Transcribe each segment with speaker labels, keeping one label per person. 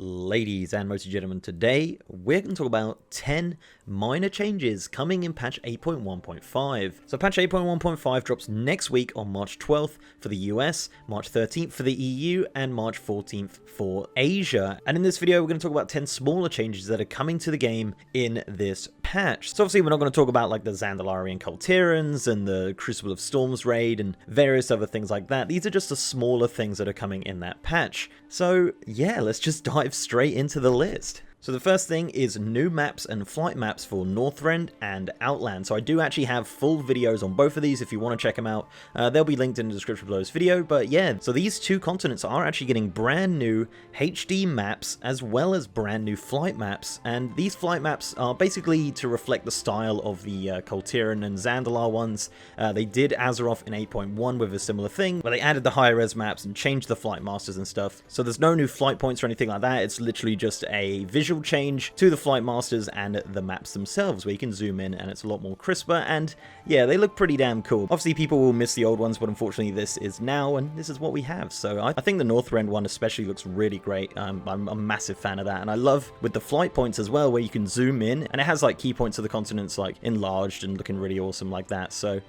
Speaker 1: Ladies and mostly gentlemen, today we're going to talk about 10 minor changes coming in patch 8.1.5. So patch 8.1.5 drops next week on March 12th for the US, March 13th for the EU, and March 14th for Asia. And in this video, we're going to talk about 10 smaller changes that are coming to the game in this patch. So obviously we're not going to talk about like the Zandalarian Cult Tyrants and the Crucible of Storms raid and various other things like that. These are just the smaller things that are coming in that patch. So yeah, let's just dive straight into the list. So the first thing is new maps and flight maps for Northrend and Outland. So I do actually have full videos on both of these if you want to check them out. They'll be linked in the description below this video. But yeah, so these two continents are actually getting brand new HD maps as well as brand new flight maps. And these flight maps are basically to reflect the style of the Kultiran and Zandalar ones. They did Azeroth in 8.1 with a similar thing, where they added the higher res maps and changed the flight masters and stuff. So there's no new flight points or anything like that. It's literally just a visual change to the flight masters and the maps themselves, where you can zoom in and it's a lot more crisper, and yeah, they look pretty damn cool. Obviously people will miss the old ones, but unfortunately this is now and this is what we have. So I think the Northrend one especially looks really great. I'm a massive fan of that, and I love with the flight points as well, where you can zoom in and it has like key points of the continents like enlarged and looking really awesome like that. So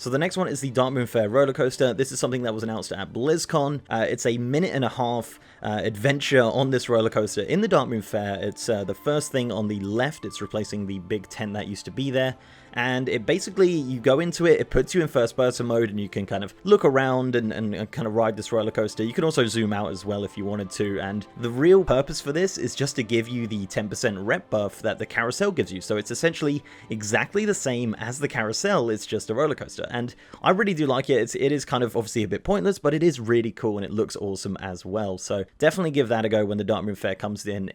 Speaker 1: the next one is the Darkmoon Faire roller coaster. This is something that was announced at BlizzCon. It's a minute-and-a-half adventure on this roller coaster in the Darkmoon Faire. It's the first thing on the left. It's replacing the big tent that used to be there. And it basically, you go into it, it puts you in first-person mode, and you can kind of look around and kind of ride this roller coaster. You can also zoom out as well if you wanted to. And the real purpose for this is just to give you the 10% rep buff that the carousel gives you. So it's essentially exactly the same as the carousel. It's just a roller coaster. And I really do like it. It is kind of obviously a bit pointless, but it is really cool and it looks awesome as well. So definitely give that a go when the Darkmoon Faire comes in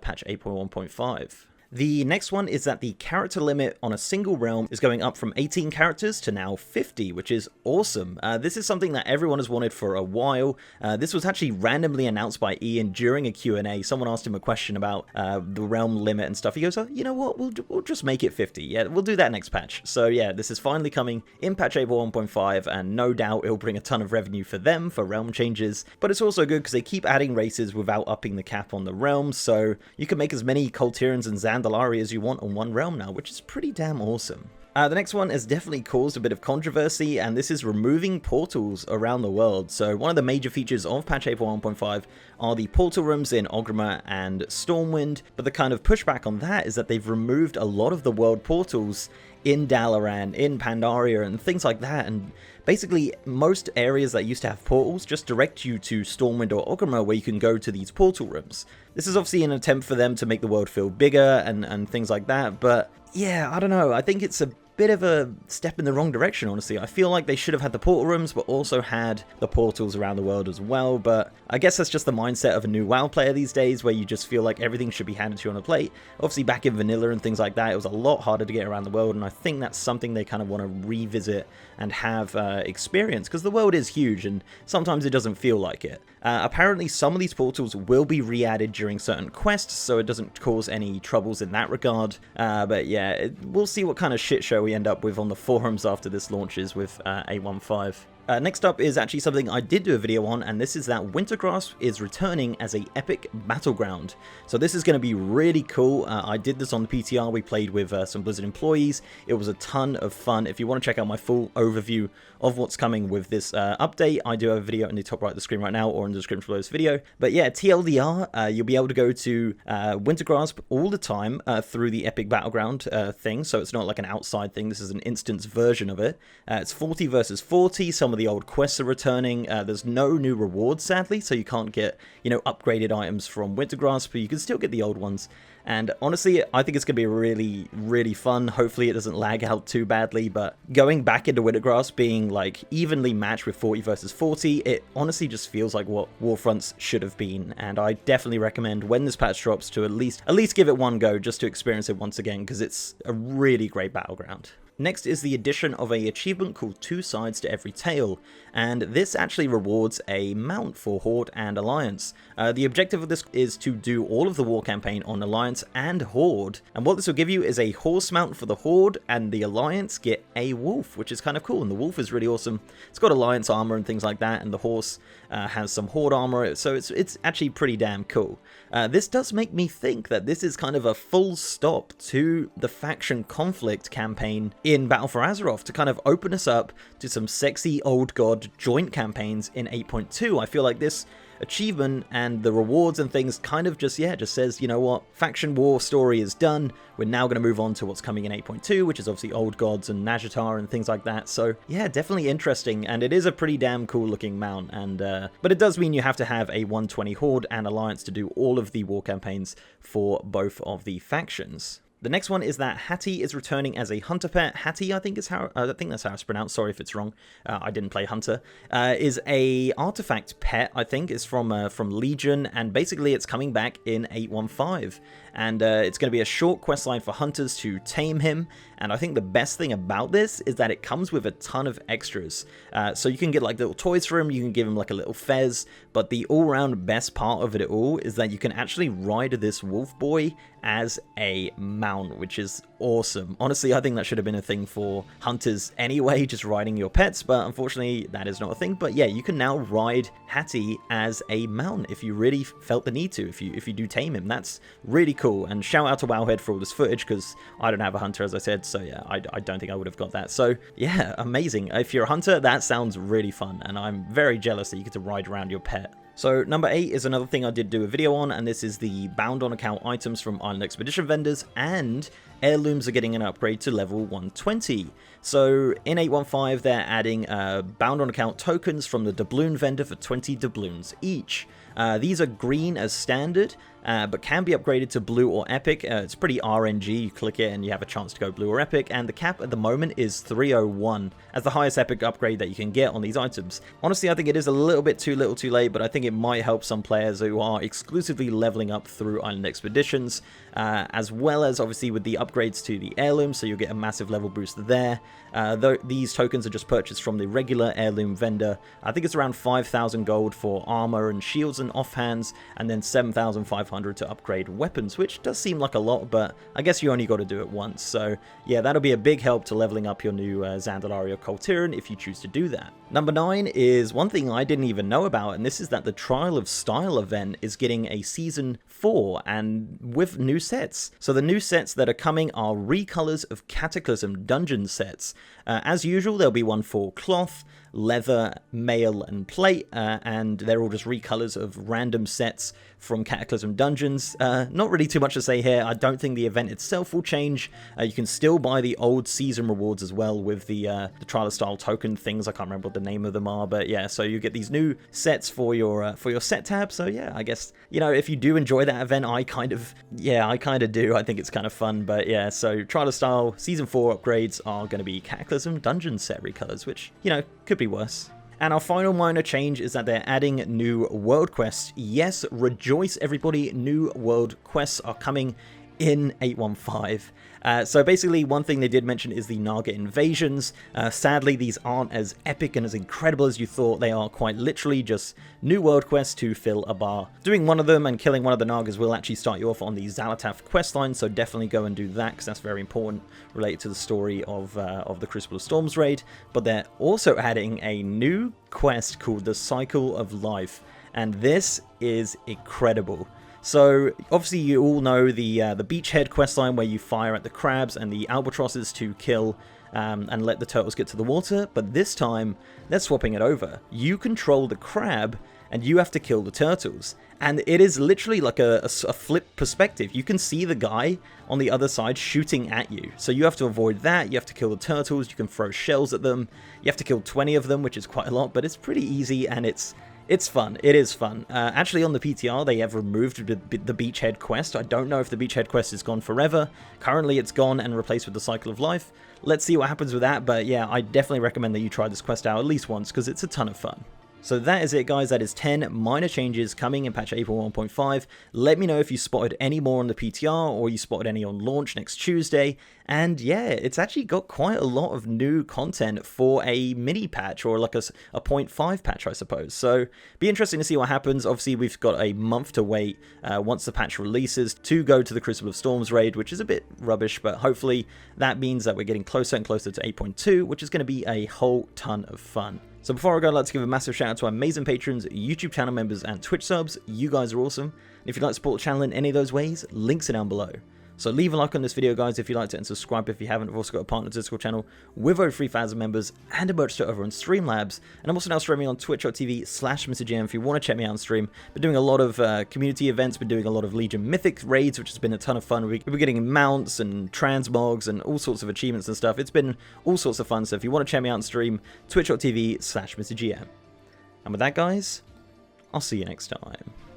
Speaker 1: patch 8.1.5. The next one is that the character limit on a single realm is going up from 18 characters to now 50, which is awesome. This is something that everyone has wanted for a while. This was actually randomly announced by Ian during a Q&A. Someone asked him a question about the realm limit and stuff. He goes, oh, you know what, we'll just make it 50. Yeah, we'll do that next patch. So yeah, this is finally coming in patch 8.1.5, and no doubt it'll bring a ton of revenue for them for realm changes. But it's also good because they keep adding races without upping the cap on the realms, so you can make as many Kultirans and Zandalari as you want on one realm now, which is pretty damn awesome. The next one has definitely caused a bit of controversy, and this is removing portals around the world. So one of the major features of patch 8.1.5 are the portal rooms in Orgrimmar and Stormwind, but the kind of pushback on that is that they've removed a lot of the world portals in Dalaran, in Pandaria, and things like that, and basically most areas that used to have portals just direct you to Stormwind or Orgrimmar, where you can go to these portal rooms. This is obviously an attempt for them to make the world feel bigger and things like that, but yeah, I don't know, I think it's a bit of a step in the wrong direction, honestly. I feel like they should have had the portal rooms, but also had the portals around the world as well. But I guess that's just the mindset of a new WoW player these days, where you just feel like everything should be handed to you on a plate. Obviously, back in vanilla and things like that, it was a lot harder to get around the world, and I think that's something they kind of want to revisit and have experience, because the world is huge, and sometimes it doesn't feel like it. Apparently, some of these portals will be re-added during certain quests, so it doesn't cause any troubles in that regard. But yeah, we'll see what kind of shit show we end up with on the forums after this launches with 8.1.5. Next up is actually something I did do a video on, and this is that Wintergrasp is returning as a epic battleground. So this is going to be really cool. I did this on the PTR. We played with some Blizzard employees. It was a ton of fun. If you want to check out my full overview of what's coming with this update, I do have a video in the top right of the screen right now, or in the description below this video. But yeah, TLDR, you'll be able to go to Wintergrasp all the time through the epic battleground thing. So it's not like an outside thing. This is an instance version of it. It's 40 versus 40. Some of the old quests are returning. There's no new rewards, sadly, so you can't get, upgraded items from Wintergrasp, but you can still get the old ones. And honestly, I think it's going to be really, really fun. Hopefully it doesn't lag out too badly, but going back into Wintergrasp being like evenly matched with 40 versus 40, it honestly just feels like what Warfronts should have been. And I definitely recommend when this patch drops to at least give it one go, just to experience it once again, because it's a really great battleground. Next is the addition of an achievement called Two Sides to Every Tale, and this actually rewards a mount for Horde and Alliance. The objective of this is to do all of the war campaign on Alliance and Horde, and what this will give you is a horse mount for the Horde, and the Alliance get a wolf, which is kind of cool, and the wolf is really awesome. It's got Alliance armor and things like that, and the horse has some Horde armor, so it's actually pretty damn cool. This does make me think that this is kind of a full stop to the faction conflict campaign in Battle for Azeroth, to kind of open us up to some sexy old god joint campaigns in 8.2. I feel like this achievement and the rewards and things kind of just says, you know what, faction war story is done, we're now going to move on to what's coming in 8.2, which is obviously old gods and Nazjatar and things like that. So yeah, definitely interesting, and it is a pretty damn cool looking mount, and but it does mean you have to have a 120 Horde and Alliance to do all of the war campaigns for both of the factions. The next one is that Hattie is returning as a hunter pet. Hattie, I think that's how it's pronounced. Sorry if it's wrong. I didn't play hunter. Is a artifact pet. I think is from Legion, and basically it's coming back in 8.15. And it's going to be a short questline for hunters to tame him. And I think the best thing about this is that it comes with a ton of extras. So you can get like little toys for him, you can give him like a little fez, but the all-round best part of it all is that you can actually ride this wolf boy as a mount, which is awesome. Honestly, I think that should have been a thing for hunters anyway, just riding your pets, but unfortunately that is not a thing. But yeah, you can now ride Hattie as a mount if you really felt the need to, if you do tame him. That's really cool, and shout out to Wowhead for all this footage, because I don't have a hunter, as I said, so yeah, I don't think I would have got that. So yeah, amazing. If you're a hunter, that sounds really fun, and I'm very jealous that you get to ride around your pet. So number 8 is another thing I did do a video on, and this is the bound on account items from Island Expedition vendors, and heirlooms are getting an upgrade to level 120. So in 8.15 they're adding bound on account tokens from the doubloon vendor for 20 doubloons each. These are green as standard, but can be upgraded to blue or epic. It's pretty RNG, you click it and you have a chance to go blue or epic, and the cap at the moment is 301 as the highest epic upgrade that you can get on these items. Honestly, I think it is a little bit too little too late, but I think it might help some players who are exclusively leveling up through Island Expeditions, as well as obviously with the upgrades to the heirloom, so you'll get a massive level boost there. These tokens are just purchased from the regular heirloom vendor. I think it's around 5,000 gold for armor and shields and offhands, and then 7,500 to upgrade weapons, which does seem like a lot, but I guess you only got to do it once. So yeah, that'll be a big help to leveling up your new Zandalaria Kul Tiran if you choose to do that. Number 9 is one thing I didn't even know about, and this is that the Trial of Style event is getting a Season 4 and with new sets. So the new sets that are coming are recolors of Cataclysm dungeon sets. As usual, there'll be one for cloth, leather, mail, and plate, and they're all just recolors of random sets from Cataclysm dungeons. Not really too much to say here. I don't think the event itself will change. You can still buy the old season rewards as well with the Trial of Style token things. I can't remember what the name of them are, but yeah, so you get these new sets for your set tab. So yeah, I guess, you know, if you do enjoy that event, I kind of do. I think it's kind of fun, but yeah, so Trial of Style Season 4 upgrades are going to be Cataclysm dungeon set recolors, which, you know, could be worse. And our final minor change is that they're adding new world quests. Yes, rejoice everybody, new world quests are coming in 8.15. So basically, one thing they did mention is the Naga invasions. Sadly, these aren't as epic and as incredible as you thought. They are quite literally just new world quests to fill a bar. Doing one of them and killing one of the Nagas will actually start you off on the Xal'atath questline, so definitely go and do that, because that's very important related to the story of the Crucible of Storms raid. But they're also adding a new quest called the Cycle of Life, and this is incredible. So obviously you all know the Beachhead questline where you fire at the crabs and the albatrosses to kill and let the turtles get to the water, but this time they're swapping it over. You control the crab and you have to kill the turtles, and it is literally like a flip perspective. You can see the guy on the other side shooting at you, so you have to avoid that. You have to kill the turtles, you can throw shells at them, you have to kill 20 of them, which is quite a lot, but it's pretty easy and it's fun. It is fun. Actually, on the PTR, they have removed the Beachhead quest. I don't know if the Beachhead quest is gone forever. Currently, it's gone and replaced with the Cycle of Life. Let's see what happens with that, but yeah, I definitely recommend that you try this quest out at least once, because it's a ton of fun. So that is it, guys. That is 10 minor changes coming in patch 8.1.5. Let me know if you spotted any more on the PTR or you spotted any on launch next Tuesday. And yeah, it's actually got quite a lot of new content for a mini patch, or like a 0.5 patch, I suppose. So be interesting to see what happens. Obviously, we've got a month to wait once the patch releases to go to the Crucible of Storms raid, which is a bit rubbish, but hopefully that means that we're getting closer and closer to 8.2, which is going to be a whole ton of fun. So before I go, I'd like to give a massive shout out to our amazing patrons, YouTube channel members, and Twitch subs. You guys are awesome. And if you'd like to support the channel in any of those ways, links are down below. So leave a like on this video, guys, if you liked it, and subscribe if you haven't. I've also got a partner Discord channel with over 3,000 members and a merch store over on Streamlabs. And I'm also now streaming on twitch.tv/MrGM if you want to check me out on stream. Been doing a lot of community events, been doing a lot of Legion Mythic raids, which has been a ton of fun. We're getting mounts and transmogs and all sorts of achievements and stuff. It's been all sorts of fun. So if you want to check me out on stream, twitch.tv/MrGM. And with that, guys, I'll see you next time.